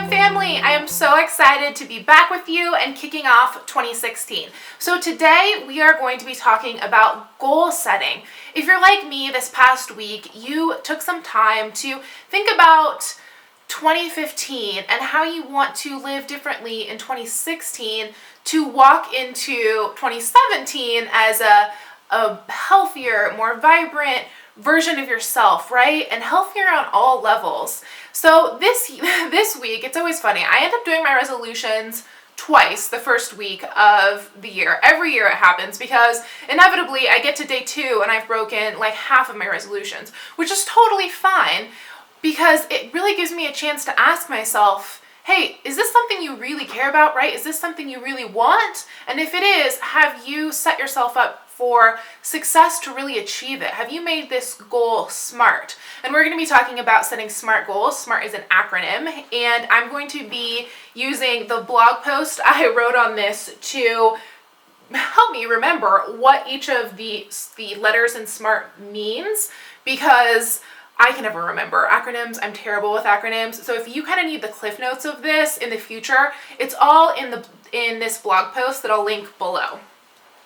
Glam family! I am so excited to be back with you and kicking off 2016. So today we are going to be talking about goal setting. If you're like me this past week, you took some time to think about 2015 and how you want to live differently in 2016 to walk into 2017 as a healthier, more vibrant version of yourself, right? And healthier on all levels. So this week, it's always funny. I end up doing my resolutions twice the first week of the year. Every year it happens because inevitably I get to day 2 and I've broken like half of my resolutions, which is totally fine because it really gives me a chance to ask myself, hey, is this something you really care about, right? Is this something you really want? And if it is, have you set yourself up for success to really achieve it? Have you made this goal SMART? And we're going to be talking about setting SMART goals. SMART is an acronym, and I'm going to be using the blog post I wrote on this to help me remember what each of the letters in SMART means, because I can never remember acronyms. I'm terrible with acronyms. So if you kind of need the cliff notes of this in the future, it's all in this blog post that I'll link below.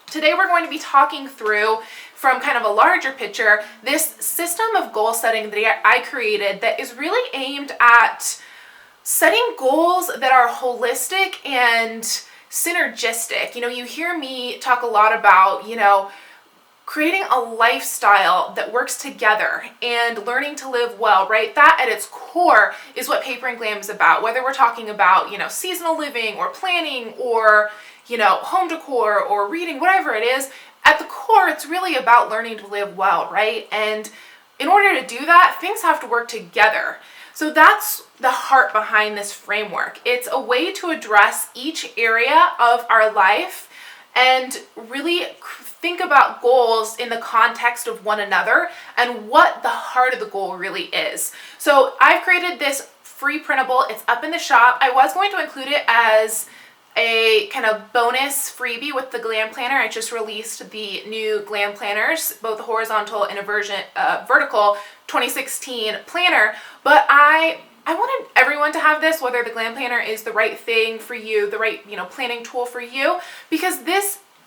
Today we're going to be talking through, from kind of a larger picture, this system of goal setting that I created that is really aimed at setting goals that are holistic and synergistic. You know, you hear me talk a lot about, creating a lifestyle that works together and learning to live well, right? That at its core is what Paper and Glam is about. Whether we're talking about, seasonal living or planning or, home decor or reading, whatever it is, at the core, it's really about learning to live well, right? And in order to do that, things have to work together. So that's the heart behind this framework. It's a way to address each area of our life and really think about goals in the context of one another and what the heart of the goal really is. So I've created this free printable. It's up in the shop. I was going to include it as a kind of bonus freebie with the Glam planner. I just released the new Glam planners, both the horizontal and a vertical 2016 planner, but I wanted everyone to have this, whether the Glam planner is the right thing for you, the right, planning tool for you, because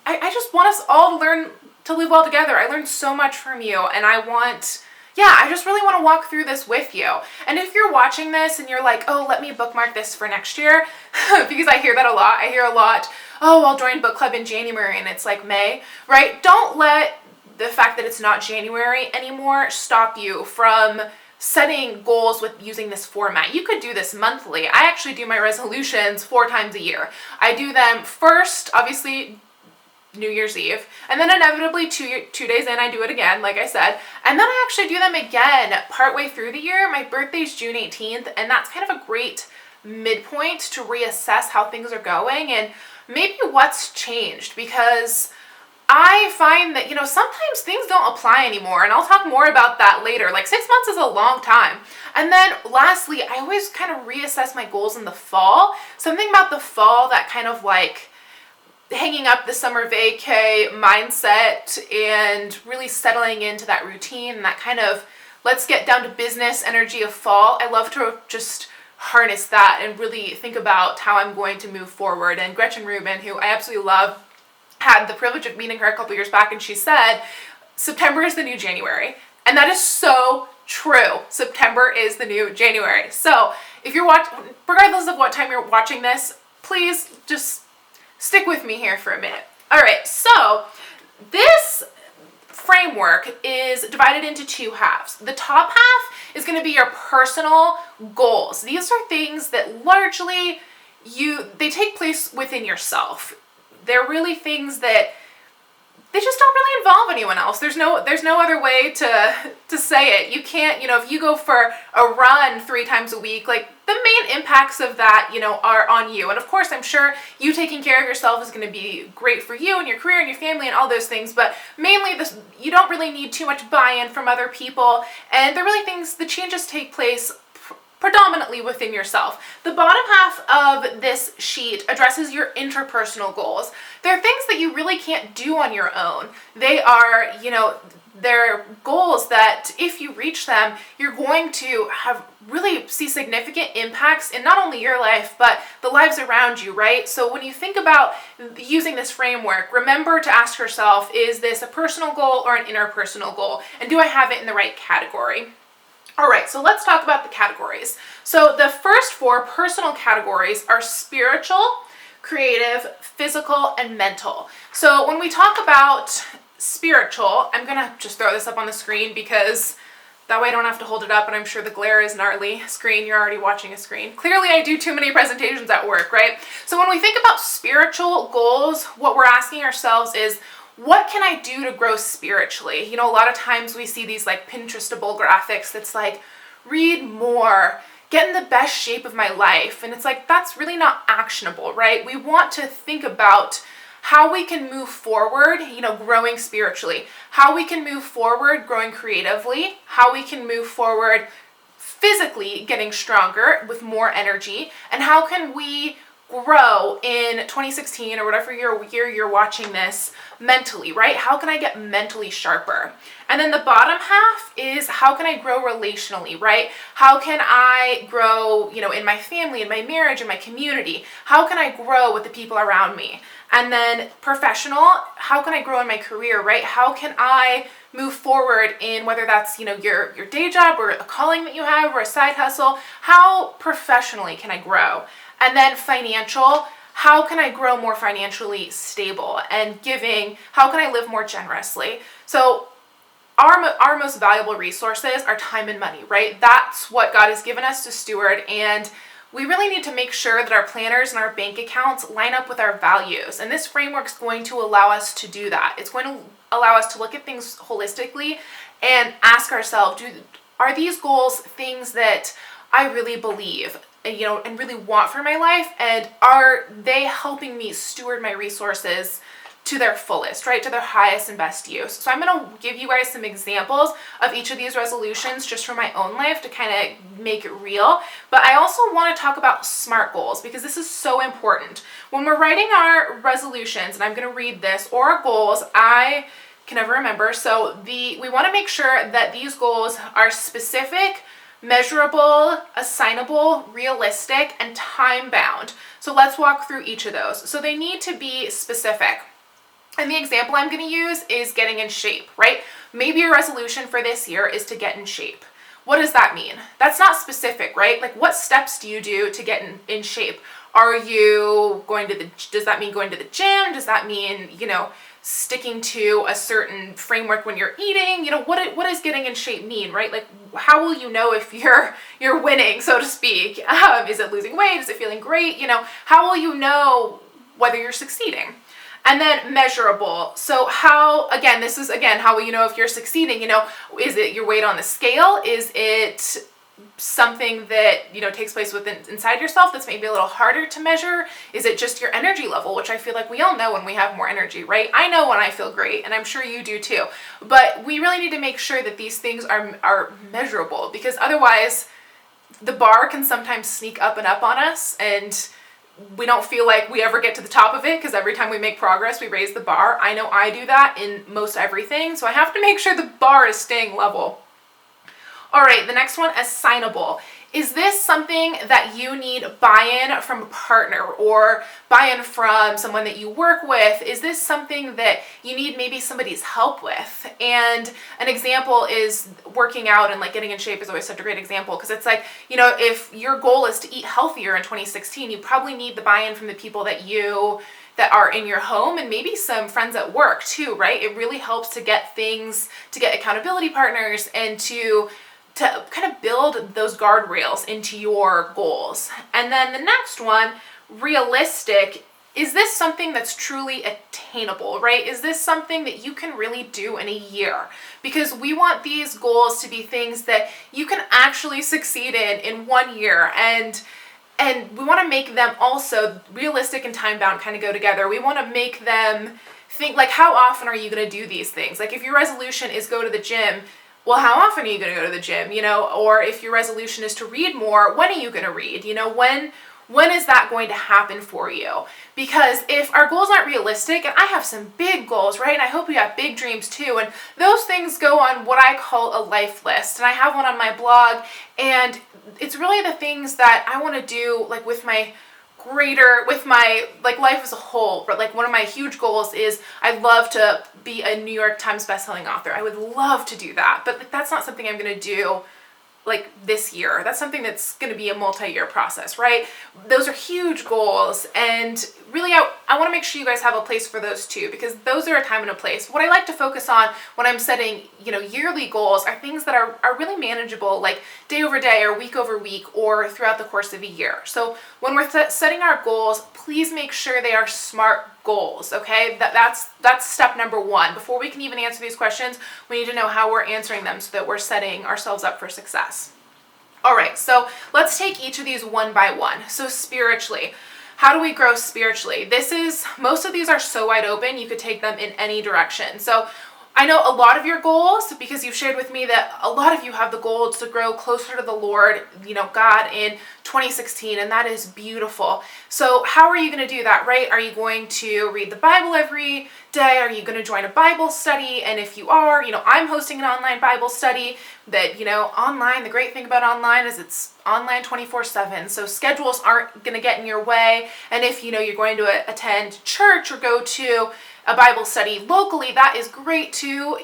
I just want us all to learn to live well together. I learned so much from you, and I just really want to walk through this with you. And if you're watching this and you're like, oh, let me bookmark this for next year, because I hear that a lot. I hear a lot, oh, I'll join book club in January and it's like May, right? Don't let the fact that it's not January anymore stop you from setting goals with using this format. You could do this monthly. I actually do my resolutions 4 times a year. I do them first, obviously, New Year's Eve, and then inevitably 2 days in I do it again, like I said, and then I actually do them again partway through the year. My birthday's June 18th, and that's kind of a great midpoint to reassess how things are going and maybe what's changed, because I find that, sometimes things don't apply anymore, and I'll talk more about that later. Like 6 months is a long time. And then lastly, I always kind of reassess my goals in the fall. Something about the fall that kind of like hanging up the summer vacay mindset and really settling into that routine and that kind of let's get down to business energy of fall. I love to just harness that and really think about how I'm going to move forward. And Gretchen Rubin, who I absolutely love, had the privilege of meeting her a couple years back, and she said, September is the new January. And that is so true. September is the new January. So if you're regardless of what time you're watching this, please just stick with me here for a minute. All right, so this framework is divided into 2 halves. The top half is going to be your personal goals. These are things that largely they take place within yourself. They're really things that they just don't really involve anyone else. There's no other way to say it. You can't, if you go for a run 3 times a week, like the main impacts of that, are on you. And of course, I'm sure you taking care of yourself is going to be great for you and your career and your family and all those things. But mainly you don't really need too much buy-in from other people. And the changes take place predominantly within yourself. The bottom half of this sheet addresses your interpersonal goals. They're things that you really can't do on your own. They are, they're goals that if you reach them, you're going to really see significant impacts in not only your life, but the lives around you, right? So when you think about using this framework, remember to ask yourself, is this a personal goal or an interpersonal goal? And do I have it in the right category? All right, so let's talk about the categories. So the first 4 personal categories are spiritual, creative, physical, and mental. So when we talk about spiritual, I'm gonna just throw this up on the screen because that way I don't have to hold it up, and I'm sure the glare is gnarly. Screen, you're already watching a screen. Clearly I do too many presentations at work, right? So when we think about spiritual goals, what we're asking ourselves is, what can I do to grow spiritually? A lot of times we see these like Pinterestable graphics that's like, read more, get in the best shape of my life. And it's like, that's really not actionable, right? We want to think about how we can move forward, growing spiritually, how we can move forward, growing creatively, how we can move forward physically, getting stronger with more energy, and how can we grow in 2016 or whatever year you're watching this mentally, right? How can I get mentally sharper? And then the bottom half is, how can I grow relationally, right? How can I grow, in my family, in my marriage, in my community? How can I grow with the people around me? And then professional, how can I grow in my career, right? How can I move forward in whether that's, your day job or a calling that you have or a side hustle? How professionally can I grow? And then financial, how can I grow more financially stable and giving? How can I live more generously? So our most valuable resources are time and money, right? That's what God has given us to steward, and we really need to make sure that our planners and our bank accounts line up with our values. And this framework is going to allow us to do that. It's going to allow us to look at things holistically and ask ourselves, are these goals things that I really believe, and really want for my life? And are they helping me steward my resources to their fullest, right? To their highest and best use. So I'm going to give you guys some examples of each of these resolutions just from my own life to kind of make it real. But I also want to talk about SMART goals because this is so important. When we're writing our resolutions, and I'm going to read this, or our goals, I can never remember. So we want to make sure that these goals are specific, measurable, assignable, realistic, and time-bound. So let's walk through each of those. So they need to be specific. And the example I'm going to use is getting in shape, right? Maybe your resolution for this year is to get in shape. What does that mean? That's not specific, right? Like, what steps do you do to get in shape? Are you does that mean going to the gym? Does that mean, sticking to a certain framework when you're eating? What does getting in shape mean, right? Like, how will you know if you're winning, so to speak? Is it losing weight? Is it feeling great? How will you know whether you're succeeding? And then measurable. So how will you know if you're succeeding? Is it your weight on the scale? Is it something that, takes place inside yourself that's maybe a little harder to measure? Is it just your energy level, which I feel like we all know when we have more energy, right? I know when I feel great, and I'm sure you do too. But we really need to make sure that these things are measurable, because otherwise the bar can sometimes sneak up and up on us, and we don't feel like we ever get to the top of it, because every time we make progress, we raise the bar. I know I do that in most everything, so I have to make sure the bar is staying level. All right, the next one, assignable. Is this something that you need buy-in from a partner or buy-in from someone that you work with? Is this something that you need maybe somebody's help with? And an example is working out, and like getting in shape is always such a great example, because it's like, if your goal is to eat healthier in 2016, you probably need the buy-in from the people that are in your home, and maybe some friends at work too, right? It really helps to get accountability partners and to kind of build those guardrails into your goals. And then the next one, realistic. Is this something that's truly attainable, right? Is this something that you can really do in a year? Because we want these goals to be things that you can actually succeed in 1 year. And we want to make them also realistic and time-bound kind of go together. We want to make them think, like, how often are you going to do these things? Like, if your resolution is go to the gym, well, how often are you going to go to the gym? Or if your resolution is to read more, when are you going to read? When is that going to happen for you? Because if our goals aren't realistic, and I have some big goals, right? And I hope you have big dreams too. And those things go on what I call a life list. And I have one on my blog. And it's really the things that I want to do, like with my life as a whole. But like one of my huge goals is I'd love to be a New York Times bestselling author. I would love to do that. But that's not something I'm going to do like this year. That's something that's going to be a multi-year process, right? Those are huge goals, and really I want to make sure you guys have a place for those too, because those are a time and a place. What I like to focus on when I'm setting, yearly goals are things that are really manageable, like day over day or week over week or throughout the course of a year. So when we're setting our goals, please make sure they are SMART goals, okay? That's step number one. Before we can even answer these questions, we need to know how we're answering them so that we're setting ourselves up for success. All right, so let's take each of these one by one. So spiritually, how do we grow spiritually? Most of these are so wide open, you could take them in any direction. So I know a lot of your goals, because you've shared with me that a lot of you have the goal to grow closer to the Lord, God, in 2016, and that is beautiful. So how are you going to do that, right? Are you going to read the Bible every day? Are you going to join a Bible study? And if you are, I'm hosting an online Bible study that, online, the great thing about online is it's online 24/7. So schedules aren't going to get in your way. And if, you're going to attend church or go to a Bible study locally, that is great too.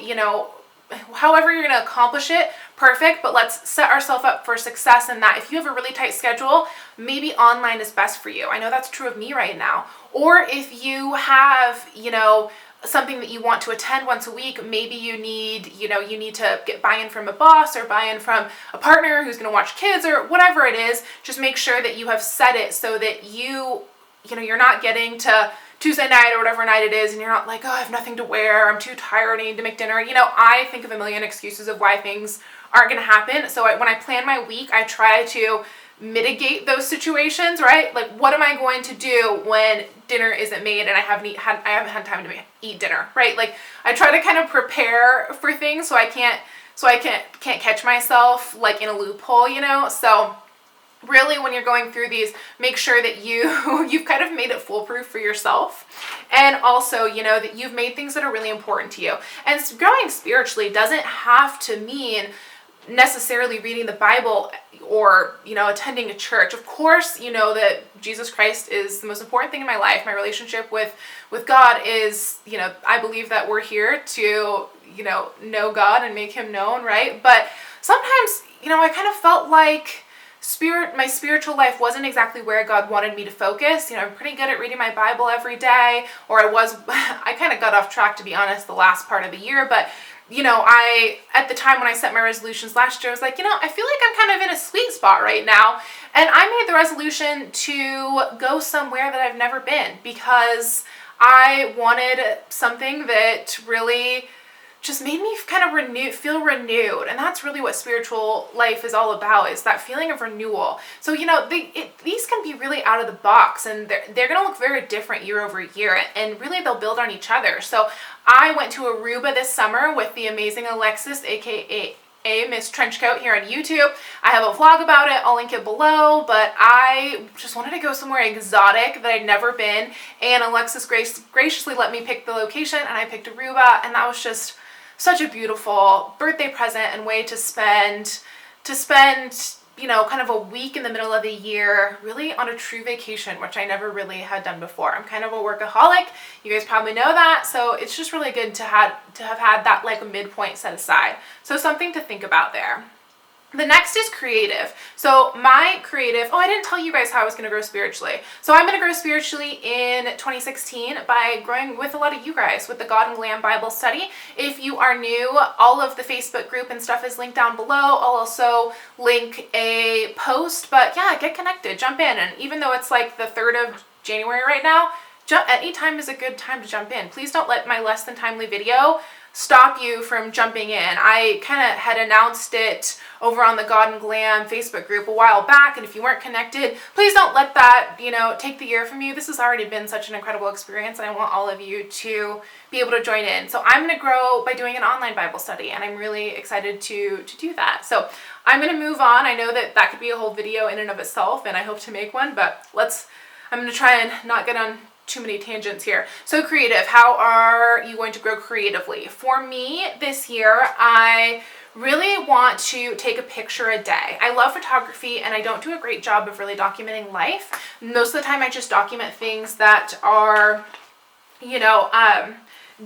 However you're going to accomplish it, perfect, but let's set ourselves up for success in that. If you have a really tight schedule, maybe online is best for you. I know that's true of me right now. Or if you have, something that you want to attend once a week, maybe you need to get buy-in from a boss or buy-in from a partner who's going to watch kids or whatever it is. Just make sure that you have set it so that you're not getting to Tuesday night or whatever night it is, and you're not like, oh, I have nothing to wear, I'm too tired, I need to make dinner. I think of a million excuses of why things aren't going to happen. So when I plan my week, I try to mitigate those situations, right? Like, what am I going to do when dinner isn't made and I haven't had time to eat dinner, right? Like, I try to kind of prepare for things so I can't catch myself like in a loophole, So really, when you're going through these, make sure that you've kind of made it foolproof for yourself. And also, that you've made things that are really important to you. And growing spiritually doesn't have to mean necessarily reading the Bible or, attending a church. Of course, that Jesus Christ is the most important thing in my life. My relationship with God is, I believe that we're here to, know God and make him known, right? But sometimes, I kind of felt like my spiritual life wasn't exactly where God wanted me to focus. I'm pretty good at reading my Bible every day, or I kind of got off track, to be honest, the last part of the year, but at the time when I set my resolutions last year, I was like, I feel like I'm kind of in a sweet spot right now. And I made the resolution to go somewhere that I've never been, because I wanted something that really just made me kind of feel renewed. And that's really what spiritual life is all about, is that feeling of renewal. So, these can be really out of the box, and they're going to look very different year over year, and really they'll build on each other. So I went to Aruba this summer with the amazing Alexis, aka Miss Trenchcoat, here on YouTube. I have a vlog about it, I'll link it below, but I just wanted to go somewhere exotic that I'd never been, and Alexis graciously let me pick the location, and I picked Aruba, and that was just such a beautiful birthday present and way to spend, kind of a week in the middle of the year, really on a true vacation, which I never really had done before. I'm kind of a workaholic. You guys probably know that. So it's just really good to have had that like a midpoint set aside. So something to think about there. The next is creative. So I didn't tell you guys how I was going to grow spiritually. So I'm going to grow spiritually in 2016 by growing with a lot of you guys with the God and Glam Bible study. If you are new, all of the Facebook group and stuff is linked down below. I'll also link a post, but yeah, get connected, jump in. And even though it's like the 3rd of January right now, any time is a good time to jump in. Please don't let my less than timely video stop you from jumping in. I kind of had announced it over on the God and Glam Facebook group a while back, and if you weren't connected, please don't let that, take the year from you. This has already been such an incredible experience, and I want all of you to be able to join in. So I'm going to grow by doing an online Bible study, and I'm really excited to do that. So I'm going to move on. I know that could be a whole video in and of itself, and I hope to make one, but I'm going to try and not get on too many tangents here. So creative, how are you going to grow creatively? For me this year, I really want to take a picture a day. I love photography, and I don't do a great job of really documenting life. Most of the time I just document things that are,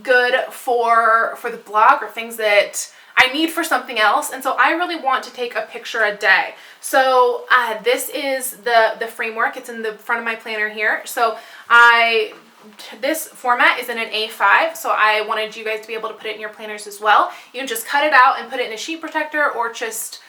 good for the blog, or things that I need for something else. And so I really want to take a picture a day. So this is the framework. It's in the front of my planner here. So this format is in an A5, so I wanted you guys to be able to put it in your planners as well. You can just cut it out and put it in a sheet protector, or just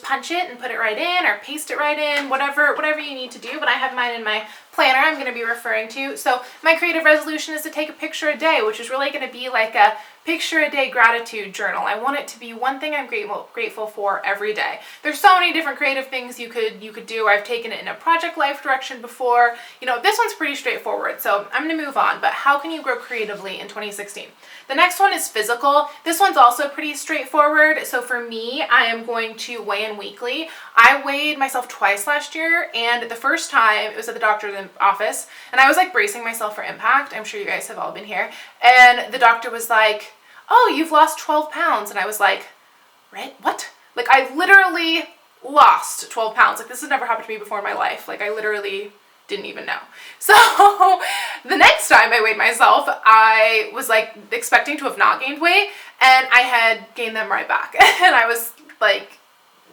punch it and put it right in, or paste it right in, whatever you need to do. But I have mine in my planner I'm going to be referring to. So my creative resolution is to take a picture a day, which is really going to be like a picture a day gratitude journal. I want it to be one thing I'm grateful for every day. There's so many different creative things you could do. I've taken it in a project life direction before. This one's pretty straightforward, so I'm going to move on. But how can you grow creatively in 2016? The next one is physical. This one's also pretty straightforward. So for me, I am going to weigh in weekly. I weighed myself twice last year, and the first time it was at the doctor's office, and I was like bracing myself for impact. I'm sure you guys have all been here. And the doctor was like, "Oh, you've lost 12 pounds. And I was like, "Right? What?" Like, I literally lost 12 pounds. Like, this has never happened to me before in my life. Like, I literally didn't even know. So the next time I weighed myself, I was like expecting to have not gained weight, and I had gained them right back. And I was like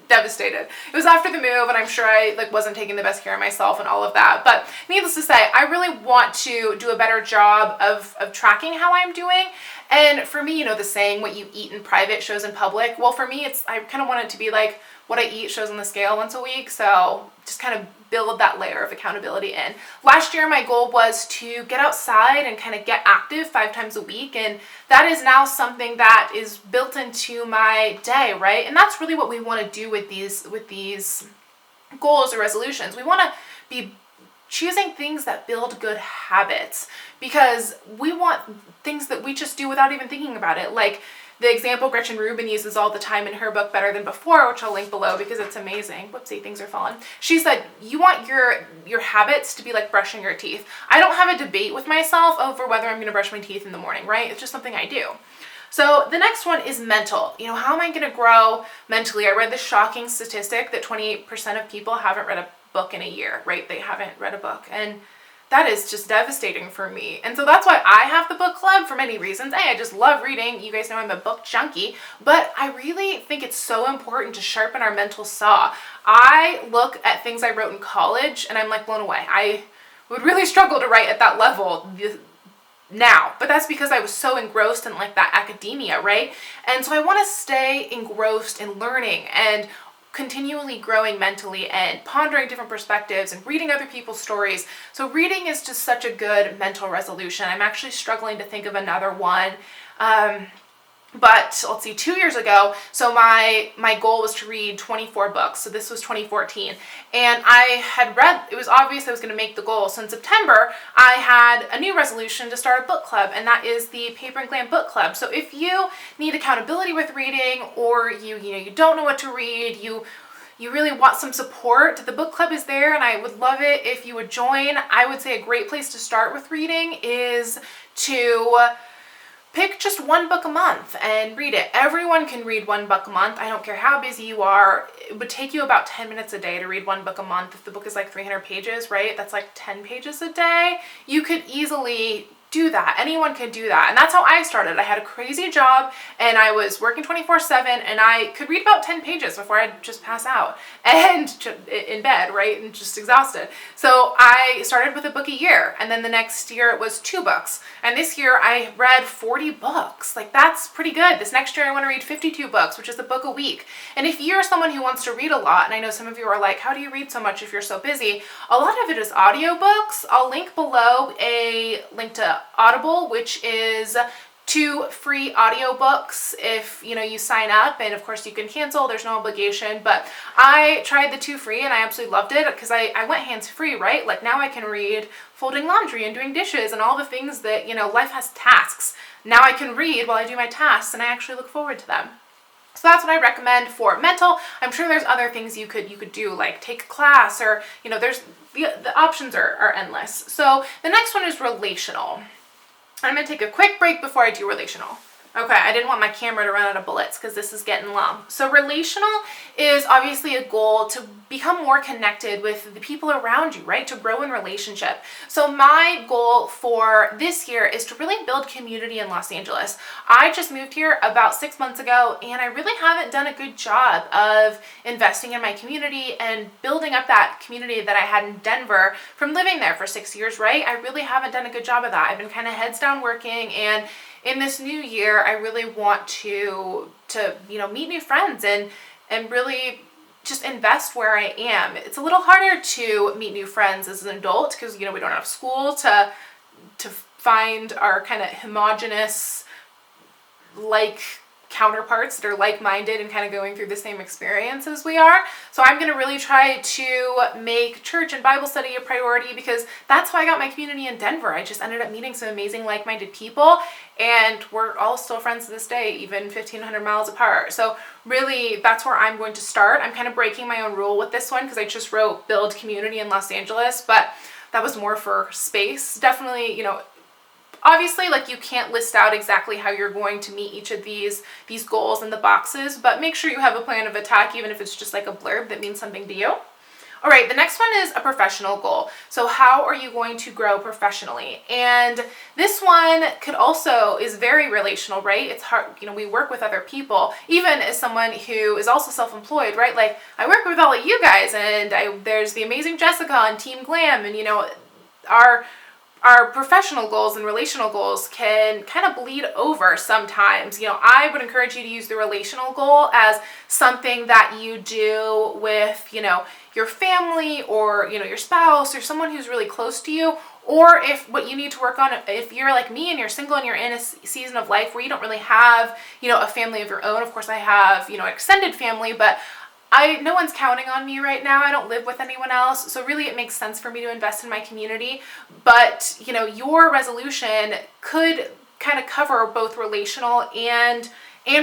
devastated. It was after the move, and I'm sure I wasn't taking the best care of myself and all of that. But needless to say, I really want to do a better job of tracking how I'm doing. And for me, the saying, what you eat in private shows in public. Well, for me, I kind of want it to be like what I eat shows on the scale once a week. So just kind of build that layer of accountability in. Last year, my goal was to get outside and kind of get active 5 times a week. And that is now something that is built into my day, right? And that's really what we want to do with these goals or resolutions. We want to be choosing things that build good habits, because we want things that we just do without even thinking about it. Like the example Gretchen Rubin uses all the time in her book, Better Than Before, which I'll link below because it's amazing. Whoopsie, things are falling. She said, you want your habits to be like brushing your teeth. I don't have a debate with myself over whether I'm going to brush my teeth in the morning, right? It's just something I do. So the next one is mental. How am I going to grow mentally? I read the shocking statistic that 28% of people haven't read a book in a year, right? They haven't read a book. And that is just devastating for me. And so that's why I have the book club, for many reasons. I just love reading. You guys know I'm a book junkie, but I really think it's so important to sharpen our mental saw. I look at things I wrote in college and I'm like blown away. I would really struggle to write at that level now, but that's because I was so engrossed in that academia, right? And so I want to stay engrossed in learning and continually growing mentally and pondering different perspectives and reading other people's stories. So reading is just such a good mental resolution. I'm actually struggling to think of another one. But let's see, 2 years ago, so my goal was to read 24 books. So this was 2014. And I had read, it was obvious I was going to make the goal. So in September, I had a new resolution to start a book club, and that is the Paper and Glam Book Club. So if you need accountability with reading, or you don't know what to read, you really want some support, the book club is there, and I would love it if you would join. I would say a great place to start with reading is to pick just one book a month and read it. Everyone can read one book a month. I don't care how busy you are. It would take you about 10 minutes a day to read one book a month. If the book is 300 pages, right? That's 10 pages a day. You could easily do that. Anyone could do that. And that's how I started. I had a crazy job and I was working 24/7, and I could read about 10 pages before I'd just pass out and in bed, right? And just exhausted. So I started with a book a year, and then the next year it was 2 books. And this year I read 40 books. That's pretty good. This next year I want to read 52 books, which is a book a week. And if you're someone who wants to read a lot, and I know some of you are like, how do you read so much if you're so busy? A lot of it is audiobooks. I'll link below a link to Audible, which is 2 free audiobooks if you sign up, and of course you can cancel, there's no obligation, but I tried the 2 free and I absolutely loved it because I went hands-free, right? Like now I can read folding laundry and doing dishes and all the things that, life has tasks. Now I can read while I do my tasks and I actually look forward to them. So that's what I recommend for mental. I'm sure there's other things you could do, like take a class, or there's the options are endless. So the next one is relational. I'm going to take a quick break before I do relational. Okay, I didn't want my camera to run out of bullets because this is getting long. So relational is obviously a goal to become more connected with the people around you, right? To grow in relationship. So my goal for this year is to really build community in Los Angeles. I just moved here about 6 months ago, and I really haven't done a good job of investing in my community and building up that community that I had in Denver from living there for 6 years, right? I really haven't done a good job of that. I've been kind of heads down working, and in this new year, I really want to meet new friends and really just invest where I am. It's a little harder to meet new friends as an adult because we don't have school to find our kind of homogenous counterparts that are like-minded and kind of going through the same experience as we are. So I'm going to really try to make church and Bible study a priority because that's why I got my community in Denver. I just ended up meeting some amazing like-minded people, and we're all still friends to this day, even 1,500 miles apart. So really, that's where I'm going to start. I'm kind of breaking my own rule with this one because I just wrote build community in Los Angeles, but that was more for space. Definitely, obviously, you can't list out exactly how you're going to meet each of these goals in the boxes, but make sure you have a plan of attack, even if it's just like a blurb that means something to you. All right, the next one is a professional goal. So how are you going to grow professionally? And this one is very relational, right? It's hard, we work with other people, even as someone who is also self-employed, right? Like I work with all of you guys, and there's the amazing Jessica on Team Glam, and our professional goals and relational goals can kind of bleed over sometimes. I would encourage you to use the relational goal as something that you do with, your family or, your spouse or someone who's really close to you. Or if what you need to work on, if you're like me and you're single and you're in a season of life where you don't really have, a family of your own. Of course, I have, extended family, but no one's counting on me right now. I don't live with anyone else. So really it makes sense for me to invest in my community. But, your resolution could kind of cover both relational and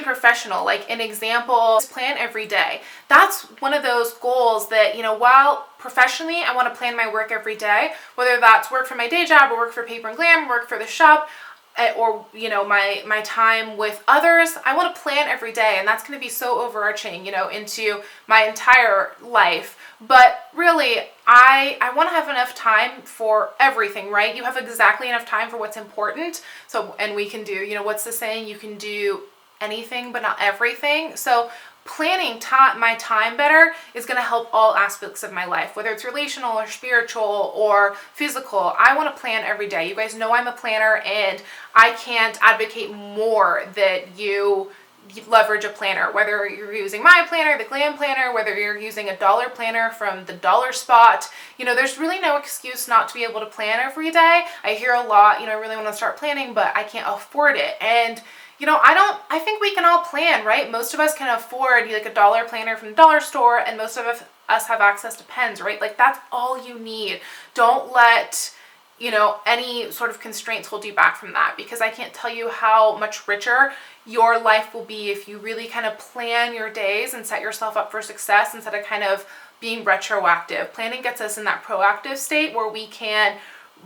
professional. Like an example, plan every day. That's one of those goals that, while professionally I want to plan my work every day, whether that's work for my day job or work for Paper and Glam, work for the shop, or my time with others, I want to plan every day, and that's going to be so overarching, into my entire life. But really, I want to have enough time for everything, right? You have exactly enough time for what's important. So, and we can do, what's the saying? You can do anything, but not everything. So planning my time better is going to help all aspects of my life, whether it's relational or spiritual or physical. I want to plan every day. You guys know I'm a planner, and I can't advocate more that you leverage a planner, whether you're using my planner, the Glam planner, whether you're using a dollar planner from the Dollar Spot. There's really no excuse not to be able to plan every day. I hear a lot, I really want to start planning, but I can't afford it. And I think we can all plan, right? Most of us can afford like a dollar planner from the dollar store, and most of us have access to pens, right? Like that's all you need. Don't let, any sort of constraints hold you back from that, because I can't tell you how much richer your life will be if you really kind of plan your days and set yourself up for success instead of kind of being retroactive. Planning gets us in that proactive state where we can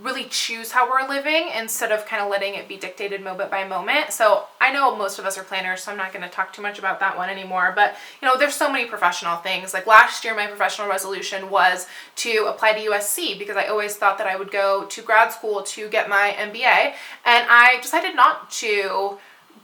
really choose how we're living instead of kind of letting it be dictated moment by moment. So I know most of us are planners, so I'm not going to talk too much about that one anymore. But, there's so many professional things. Like last year, my professional resolution was to apply to USC because I always thought that I would go to grad school to get my MBA. And I decided not to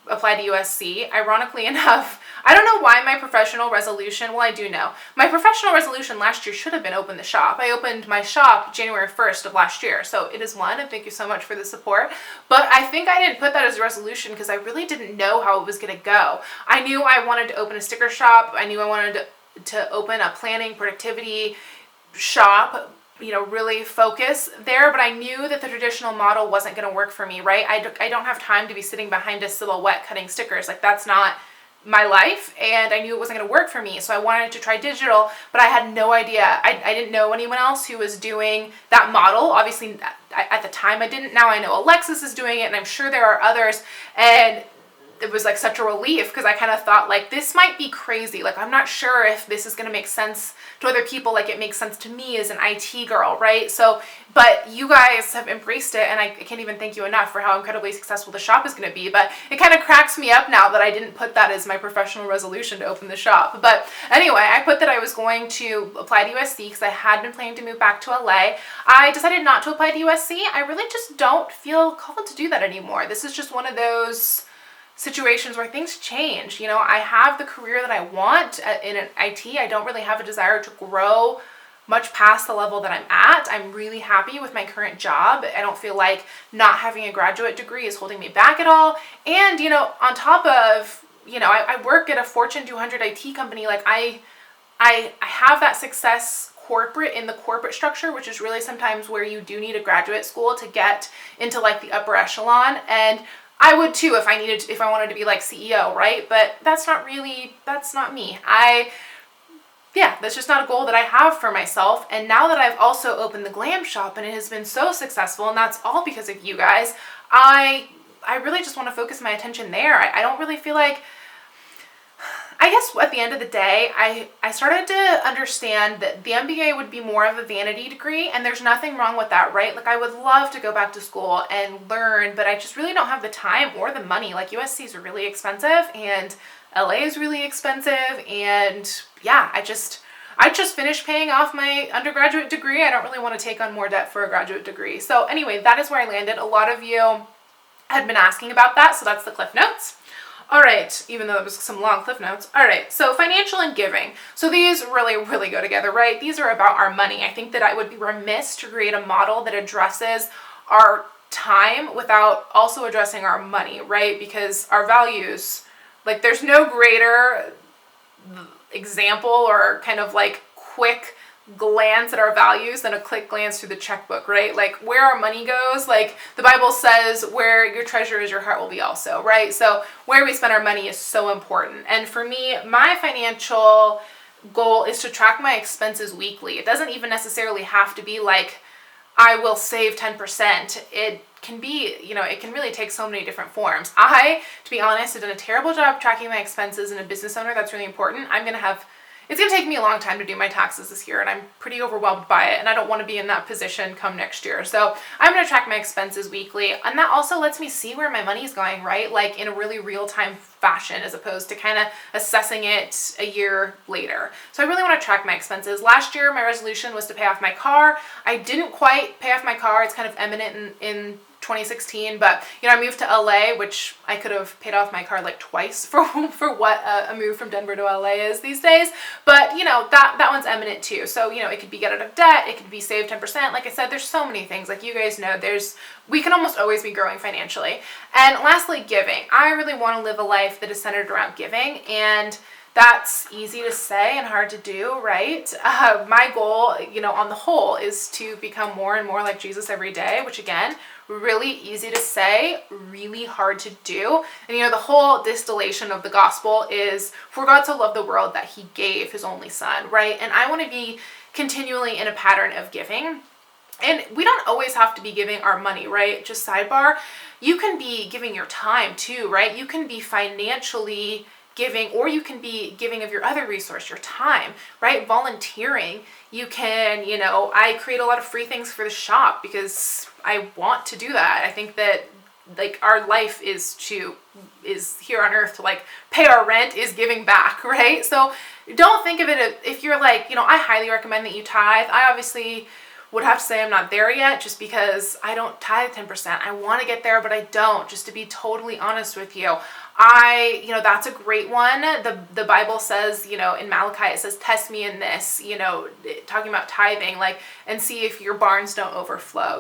apply to USC. Ironically enough, I don't know why my professional resolution, well, I do know. My professional resolution last year should have been open the shop. I opened my shop January 1st of last year. So it is one, and thank you so much for the support. But I think I didn't put that as a resolution because I really didn't know how it was going to go. I knew I wanted to open a sticker shop. I knew I wanted to open a planning productivity shop. really focus there, but I knew that the traditional model wasn't going to work for me, right? I don't have time to be sitting behind a silhouette cutting stickers. Like, that's not my life, and I knew it wasn't going to work for me. So I wanted to try digital, but I had no idea. I didn't know anyone else who was doing that model. Obviously, at the time I didn't. Now I know Alexis is doing it, and I'm sure there are others. And it was like such a relief, because I kind of thought, like, this might be crazy. Like, I'm not sure if this is going to make sense to other people like it makes sense to me as an IT girl, right? So, but you guys have embraced it, and I can't even thank you enough for how incredibly successful the shop is going to be. But it kind of cracks me up now that I didn't put that as my professional resolution to open the shop. But anyway, I put that I was going to apply to USC because I had been planning to move back to LA. I decided not to apply to USC. I really just don't feel called to do that anymore. This is just one of those situations where things change. I have the career that I want in an IT. I don't really have a desire to grow much past the level that I'm at. I'm really happy with my current job. I don't feel like not having a graduate degree is holding me back at all. And, on top of, I work at a Fortune 200 IT company. Like, I have that success in the corporate structure, which is really sometimes where you do need a graduate school to get into like the upper echelon. And I would too if I wanted to be like CEO, right? But that's not me. That's just not a goal that I have for myself. And now that I've also opened the Glam shop and it has been so successful, and that's all because of you guys, I really just want to focus my attention there. I don't really feel like, I guess at the end of the day, I started to understand that the MBA would be more of a vanity degree, and there's nothing wrong with that, right? Like, I would love to go back to school and learn, but I just really don't have the time or the money. Like, USC's are really expensive, and LA is really expensive, and yeah, I just finished paying off my undergraduate degree. I don't really want to take on more debt for a graduate degree. So anyway, that is where I landed. A lot of you had been asking about that, so that's the Cliff Notes. All right, even though it was some long Cliff Notes. All right, so financial and giving. So these really, really go together, right? These are about our money. I think that I would be remiss to create a model that addresses our time without also addressing our money, right? Because our values, like, there's no greater example or kind of like quick glance at our values than a quick glance through the checkbook, right? Like, where our money goes, like the Bible says, where your treasure is, your heart will be also, right? So where we spend our money is so important. And for me, my financial goal is to track my expenses weekly. It doesn't even necessarily have to be like, I will save 10%. It can be, it can really take so many different forms. To be honest, have done a terrible job tracking my expenses, and a business owner, that's really important. It's going to take me a long time to do my taxes this year, and I'm pretty overwhelmed by it, and I don't want to be in that position come next year. So I'm going to track my expenses weekly, and that also lets me see where my money's going, right? Like, in a really real-time fashion, as opposed to kind of assessing it a year later. So I really want to track my expenses. Last year, my resolution was to pay off my car. I didn't quite pay off my car. It's kind of eminent in 2016, but I moved to LA, which I could have paid off my car like twice for what a move from Denver to LA is these days. But that one's eminent too. So it could be get out of debt, it could be save 10%. Like I said, there's so many things. Like, you guys know, we can almost always be growing financially. And lastly, giving. I really want to live a life that is centered around giving, and that's easy to say and hard to do, right? My goal, on the whole, is to become more and more like Jesus every day, which, again, really easy to say, really hard to do. And the whole distillation of the gospel is, for God so loved the world that he gave his only son, right? And I want to be continually in a pattern of giving. And we don't always have to be giving our money, right? Just sidebar, you can be giving your time too, right? You can be financially giving, or you can be giving of your other resource, your time, right? Volunteering. You can, I create a lot of free things for the shop because I want to do that. I think that, like, our life is here on earth to, like, pay our rent, is giving back, right? So don't think of it, if you're like, I highly recommend that you tithe. I obviously would have to say I'm not there yet, just because I don't tithe 10%. I want to get there, but I don't, just to be totally honest with you. that's a great one. The Bible says, in Malachi, it says, test me in this, talking about tithing, like, and see if your barns don't overflow.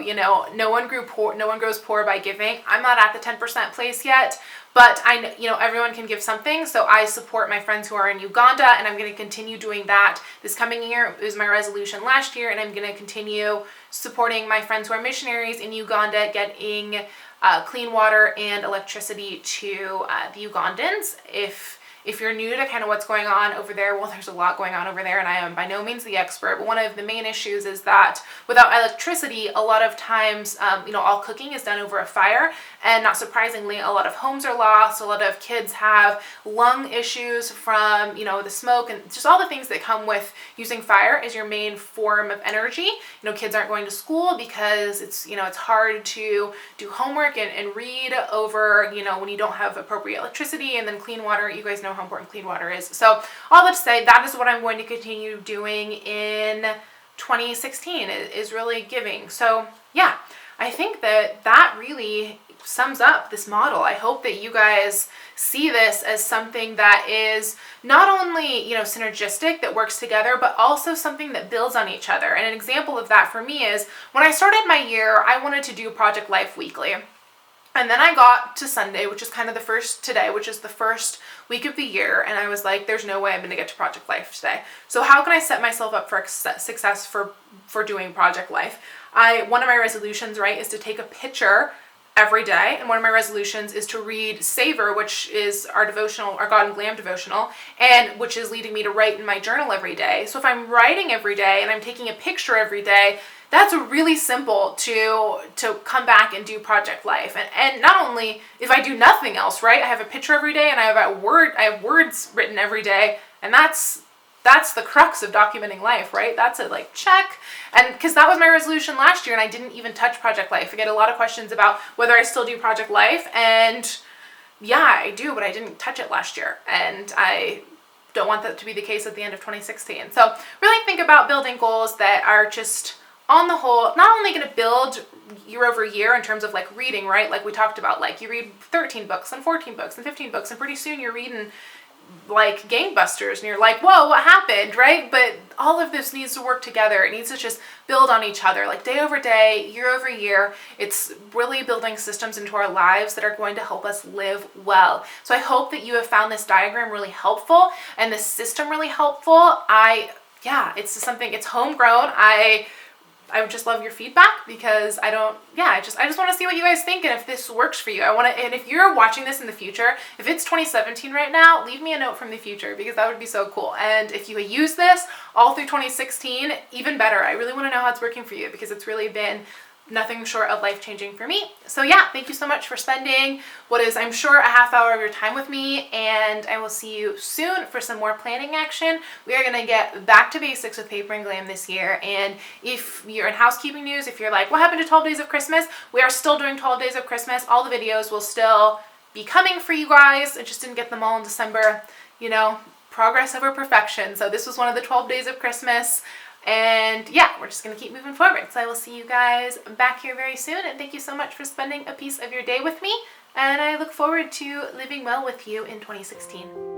No one grows poor by giving. I'm not at the 10% place yet, but everyone can give something. So I support my friends who are in Uganda, and I'm going to continue doing that this coming year. It was my resolution last year, and I'm going to continue supporting my friends who are missionaries in Uganda, getting clean water and electricity to the Ugandans. If you're new to kind of what's going on over there, well, there's a lot going on over there, and I am by no means the expert, but one of the main issues is that without electricity, a lot of times, all cooking is done over a fire, and not surprisingly, a lot of homes are lost, a lot of kids have lung issues from, the smoke, and just all the things that come with using fire as your main form of energy. Kids aren't going to school because it's hard to do homework and read over, when you don't have appropriate electricity, and then clean water. You guys know how important clean water is. So all that to say, that is what I'm going to continue doing in 2016 is really giving. So yeah, I think that really sums up this model. I hope that you guys see this as something that is not only, synergistic, that works together, but also something that builds on each other. And an example of that for me is when I started my year, I wanted to do Project Life weekly. And then I got to Sunday, which is kind of today, which is the first week of the year. And I was like, there's no way I'm going to get to Project Life today. So how can I set myself up for success for doing Project Life? One of my resolutions, right, is to take a picture every day. And one of my resolutions is to read Savor, which is our devotional, our God and Glam devotional, and which is leading me to write in my journal every day. So if I'm writing every day and I'm taking a picture every day, that's really simple to come back and do Project Life. And not only if I do nothing else, right? I have a picture every day, and I have words written every day, and that's the crux of documenting life, right? That's it, like, check. And because that was my resolution last year, and I didn't even touch Project Life. I get a lot of questions about whether I still do Project Life, and yeah, I do, but I didn't touch it last year, and I don't want that to be the case at the end of 2016. So really think about building goals that are just, on the whole, not only going to build year over year in terms of like reading, right? Like we talked about, like you read 13 books and 14 books and 15 books, and pretty soon you're reading like gangbusters, and you're like, whoa, what happened, right? But all of this needs to work together. It needs to just build on each other, like day over day, year over year. It's really building systems into our lives that are going to help us live well. So I hope that you have found this diagram really helpful and this system really helpful. It's homegrown. I would just love your feedback, because I just want to see what you guys think and if this works for you. And if you're watching this in the future, if it's 2017 right now, leave me a note from the future, because that would be so cool. And if you use this all through 2016, even better. I really want to know how it's working for you, because it's really been nothing short of life-changing for me. So yeah, thank you so much for spending what is, I'm sure, a half hour of your time with me, and I will see you soon for some more planning action. We are going to get back to basics with Paper and Glam this year, and if you're in housekeeping news, if you're like, what happened to 12 Days of Christmas? We are still doing 12 Days of Christmas. All the videos will still be coming for you guys. I just didn't get them all in December. Progress over perfection. So this was one of the 12 Days of Christmas. And yeah, we're just going to keep moving forward. So I will see you guys back here very soon. And thank you so much for spending a piece of your day with me. And I look forward to living well with you in 2016.